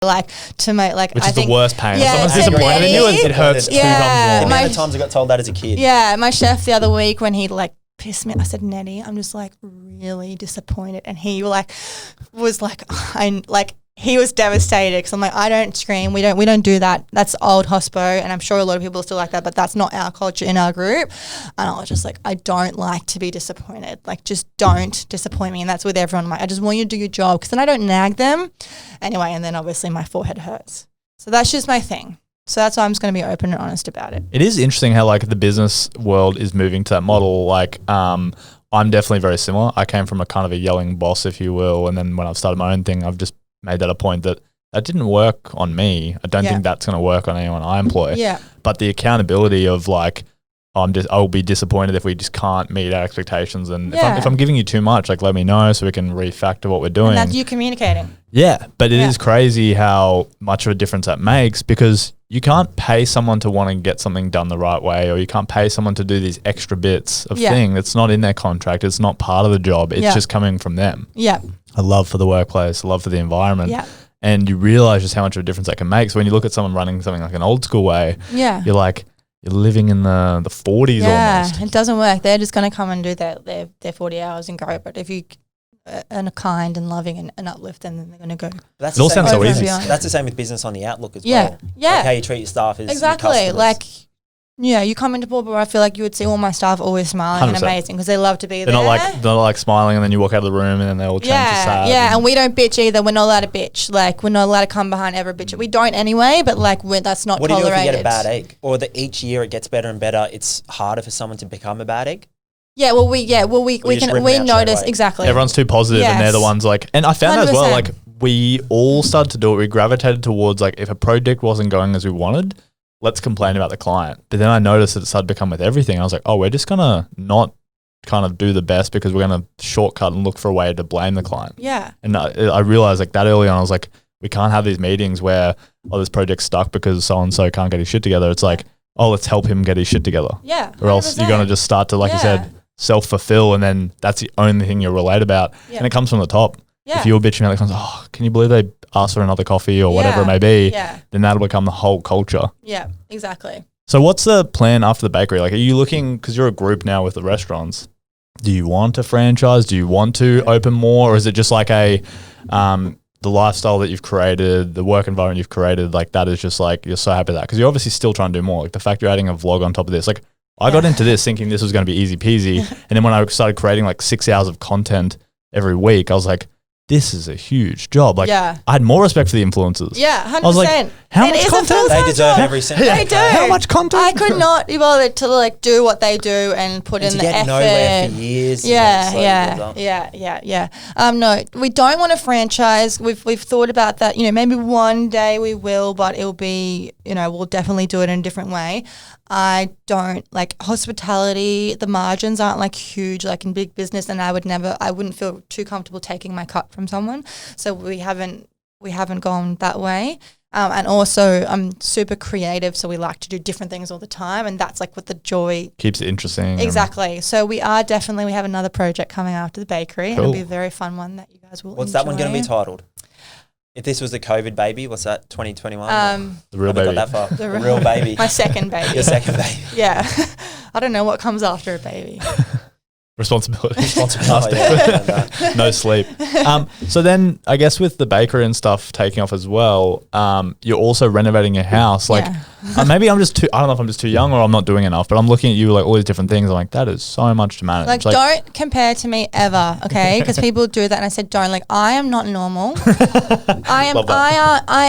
like to make like which I is think the worst pain. Yeah, Someone's to disappointed in you, me, it hurts two times The more. amount of times I got told that as a kid. Yeah, my chef the other week when he like pissed me, I said, Nettie, I'm just like really disappointed, and he like was like, he was devastated because I'm like, I don't scream, we don't do that. That's old hospo, and I'm sure a lot of people are still like that, but that's not our culture in our group. And I was just like, I don't like to be disappointed. Like, just don't disappoint me. And that's with everyone. I'm like, I just want you to do your job because then I don't nag them. Anyway, and then obviously my forehead hurts. So that's just my thing. So that's why I'm just going to be open and honest about it. It is interesting how like the business world is moving to that model. Like, I'm definitely very similar. I came from a kind of a yelling boss, if you will. And then when I've started my own thing, I've just made that a point that didn't work on me. I don't think that's going to work on anyone I employ. Yeah. But the accountability of like, I'll be disappointed if we just can't meet our expectations. And if I'm giving you too much, like let me know so we can refactor what we're doing. And that's you communicating. Yeah. But it is crazy how much of a difference that makes, because you can't pay someone to want to get something done the right way, or you can't pay someone to do these extra bits of thing. It's not in their contract. It's not part of the job. It's just coming from them. Yeah. A love for the workplace, a love for the environment. Yeah. And you realize just how much of a difference that can make. So when you look at someone running something like an old school way, you're like, you're living in the 40s almost. Yeah, it doesn't work. They're just going to come and do their 40 hours and go. But if you are kind and loving and uplift them, then they're going to go. That's it all sounds so easy. That's the same with business on the outlook as well. Yeah. Like how you treat your staff is exactly. Like, you come into Port, I feel like you would see all my staff always smiling 100%. And amazing because they love to be there. They're not like smiling and then you walk out of the room and then they all change to sad. Yeah, and we don't bitch either. We're not allowed to bitch. Like, we're not allowed to come behind ever bitch. We don't anyway, but like that's not tolerated. What do you do if you get a bad egg? Or that each year it gets better and better, it's harder for someone to become a bad egg? Yeah, we notice exactly. Everyone's too positive and they're the ones like, and I found that as well, like we all started to do it. We gravitated towards like if a project wasn't going as we wanted, let's complain about the client. But then I noticed that it started to become with everything. I was like, we're just going to not kind of do the best because we're going to shortcut and look for a way to blame the client. Yeah. And I realized like that early on, I was like, we can't have these meetings where, this project's stuck because so-and-so can't get his shit together. It's like, let's help him get his shit together. Yeah. 100%. Or else you're going to just start to, like you said, self-fulfill, and then that's the only thing you're relate about. Yeah. And it comes from the top. Yeah. If you're bitching about it, can you believe they asked for another coffee or whatever it may be, then that'll become the whole culture. Yeah, exactly. So what's the plan after the bakery? Like, are you looking, because you're a group now with the restaurants, do you want a franchise? Do you want to open more? Or is it just like the lifestyle that you've created, the work environment you've created, like that is just like, you're so happy with that? Because you're obviously still trying to do more. Like the fact you're adding a vlog on top of this, like I got into this thinking this was going to be easy peasy. And then when I started creating like 6 hours of content every week, I was like, this is a huge job. Like, I had more respect for the influencers. Yeah, 100%. I was like, how much content? They deserve every single. They do. How much content? I could not be bothered to like do what they do and put in the effort. Nowhere for years. Yeah. No, we don't want a franchise. We've thought about that. Maybe one day we will, but it'll be, we'll definitely do it in a different way. I don't like hospitality. The margins aren't like huge, like in big business, and I wouldn't feel too comfortable taking my cut from someone. So we haven't gone that way. And also I'm super creative, so we like to do different things all the time, and that's like what the joy keeps it interesting. Exactly. So we have another project coming after the bakery. Cool. It'll be a very fun one that you guys will What's enjoy. that one going to be titled? If this was the COVID baby, what's that, 2021? The real baby. Got that far. The real baby. My second baby. Your second baby. Yeah. I don't know what comes after a baby. Responsibility. Yeah, no sleep. So then I guess with the bakery and stuff taking off as well, you're also renovating your house. Like maybe I don't know if I'm just too young or I'm not doing enough, but I'm looking at you like all these different things. I'm like, that is so much to manage. Like don't compare to me ever, okay? Because people do that and I said, don't. Like, I am not normal. I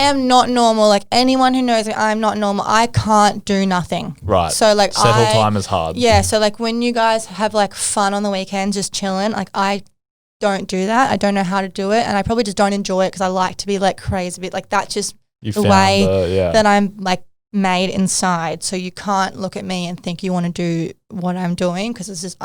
am not normal. Like anyone who knows me, I'm not normal. I can't do nothing. Right. So like settle time is hard. Yeah. So like when you guys have like fun on the weekends, just chilling, like I don't do that. I don't know how to do it, and I probably just don't enjoy it because I like to be like crazy. Like that's just the way that I'm like made inside. So you can't look at me and think you want to do what I'm doing, because it's just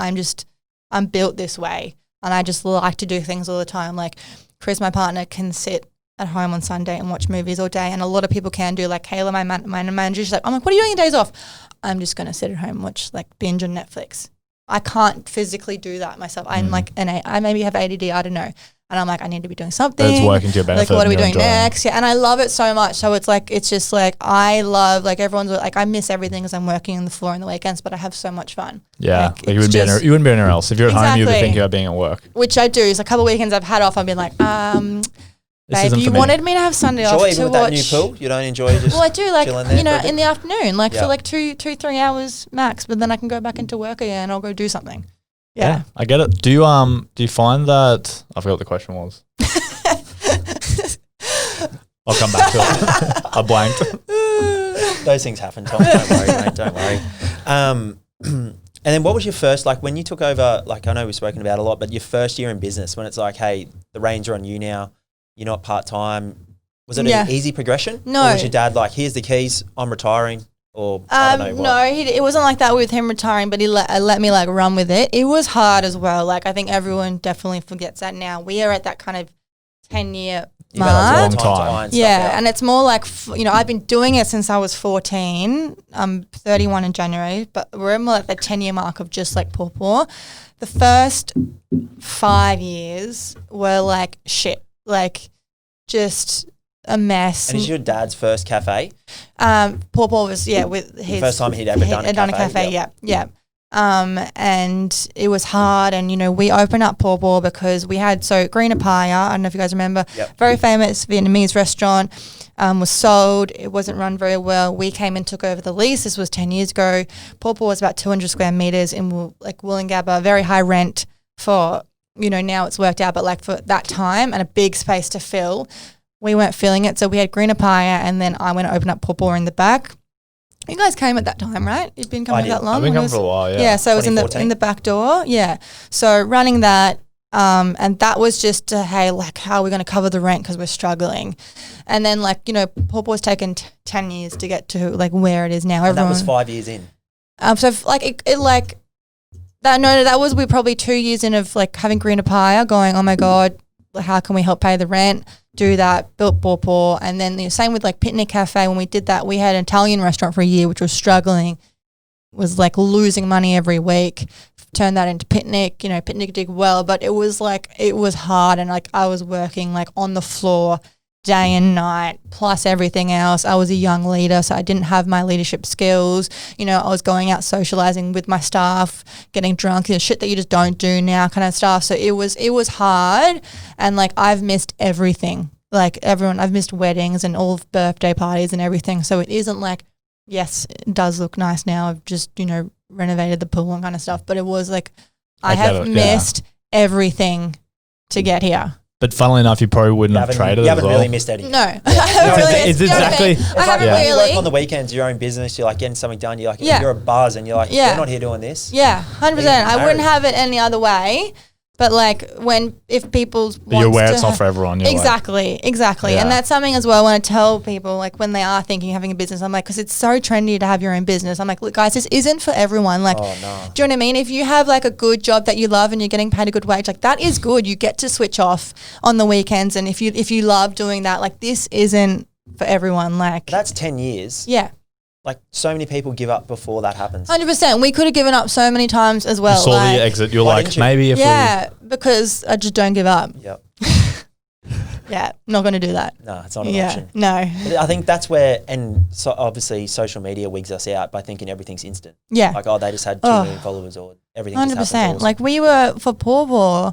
I'm built this way, and I just like to do things all the time. Like Chris, my partner, can sit at home on Sunday and watch movies all day, and a lot of people can do. Like Kayla, my manager, she's like, I'm like, what are you doing your days off? I'm just gonna sit at home and watch like binge on Netflix. I can't physically do that myself. I'm like I maybe have ADD, I don't know. And I'm like, I need to be doing something. It's working to your benefit. Like, what are we doing enjoying. next? Yeah, and I love it so much. So it's like, it's just like, I love, like, everyone's like, I miss everything because I'm working on the floor on the weekends, but I have so much fun. Yeah, like, you wouldn't be anywhere else. If you're at home, you'd be Exactly. thinking about being at work. Which I do. It's a couple of weekends I've had off. I've been like, This babe, isn't you for me. wanted me to have Sunday off Enjoy to even with watch. that new pool. You don't enjoy just Well, I do, like, chilling there you know, for a bit? in the afternoon, like Yeah. for like 3 hours max, but then I can go back into work again and I'll go do something. Yeah. I get it. Do you find that I forgot what the question was? I'll come back to it. I blanked. Those things happen, Tom. Don't worry, mate. Don't worry. And then what was your first, like when you took over, like I know we've spoken about it a lot, but your first year in business when it's like, hey, the reins are on you now, you're not part-time. Was it an easy progression? No. Or was your dad like, here's the keys, I'm retiring? Or I don't know what? No, it wasn't like that with him retiring, but he let me like run with it. It was hard as well. Like I think everyone definitely forgets that now. We are at that kind of 10-year You've had a long mark. time to iron stuff Yeah, out. and it's more like, you know, I've been doing it since I was 14. I'm 31 in January, but we're more like the 10-year mark of just like Paw. The first 5 years were like shit, like just a mess. And is your dad's first cafe? Paw was, with his... first time he'd ever done a cafe? Yeah. And it was hard, and you know we opened up Paw because we had Greener Paya. I don't know if you guys remember. Yep. Very famous Vietnamese restaurant. Was sold. It wasn't run very well. We came and took over the lease. This was 10 years ago. Paw was about 200 square meters in Wollongabba. Very high rent for, you know, now it's worked out, but like for that time and a big space to fill, we weren't filling it. So we had Greener Paya, and then I went to open up Paw in the back. You guys came at that time, right? You've been coming that long? I've been coming for a while, yeah. Yeah, so it was in the back door, yeah. So running that, and that was just hey, like, how are we going to cover the rent because we're struggling? And then, like, you know, Paw was taken 10 years to get to, like, where it is now. And that was 5 years in. So, like, that was we probably 2 years in of, like, having Greener Paya going, oh, my God, how can we help pay the rent? Do that, built Paw, and then the same with like Picnic Cafe. When we did that, we had an Italian restaurant for a year, which was struggling, was like losing money every week. Turned that into Picnic. You know, Picnic did well, but it was hard, and like I was working like on the floor day and night, plus everything else. I was a young leader, so I didn't have my leadership skills. You know, I was going out socializing with my staff, getting drunk, you know, shit that you just don't do now kind of stuff. So it was hard, and like I've missed everything. Like everyone, I've missed weddings and all birthday parties and everything. So it isn't like, yes, it does look nice now. I've just, you know, renovated the pool and kind of stuff. But it was like, I have missed everything to get here. But funnily enough, you probably wouldn't have traded as well. You haven't really missed anything. No. I haven't really it's missed exactly. anything. I haven't When you really. work on the weekends, your own business, you're like getting something done. You're like, you're a buzz, and you're like, they're not here doing this. Yeah, 100%. I wouldn't have it any other way. But like if people But you're aware it's not for everyone. Exactly. Yeah. And that's something as well I want to tell people, like when they are thinking of having a business, I'm like, because it's so trendy to have your own business. I'm like, look guys, this isn't for everyone. Like, Oh, no. do you know what I mean? If you have like a good job that you love and you're getting paid a good wage, like that is good. You get to switch off on the weekends. And if you love doing that, like this isn't for everyone. Like That's 10 years. yeah. Like so many people give up before that happens. 100%. We could have given up so many times as well. You saw like, the exit. You're Why like, didn't you? maybe if because I just don't give up. Yep. Yeah, not going to do that. No, it's not an option. No. I think that's where, and so obviously social media wigs us out by thinking everything's instant. Yeah. Like, oh, they just had 2 million followers or everything just happens. 100%. Like we were for Paw,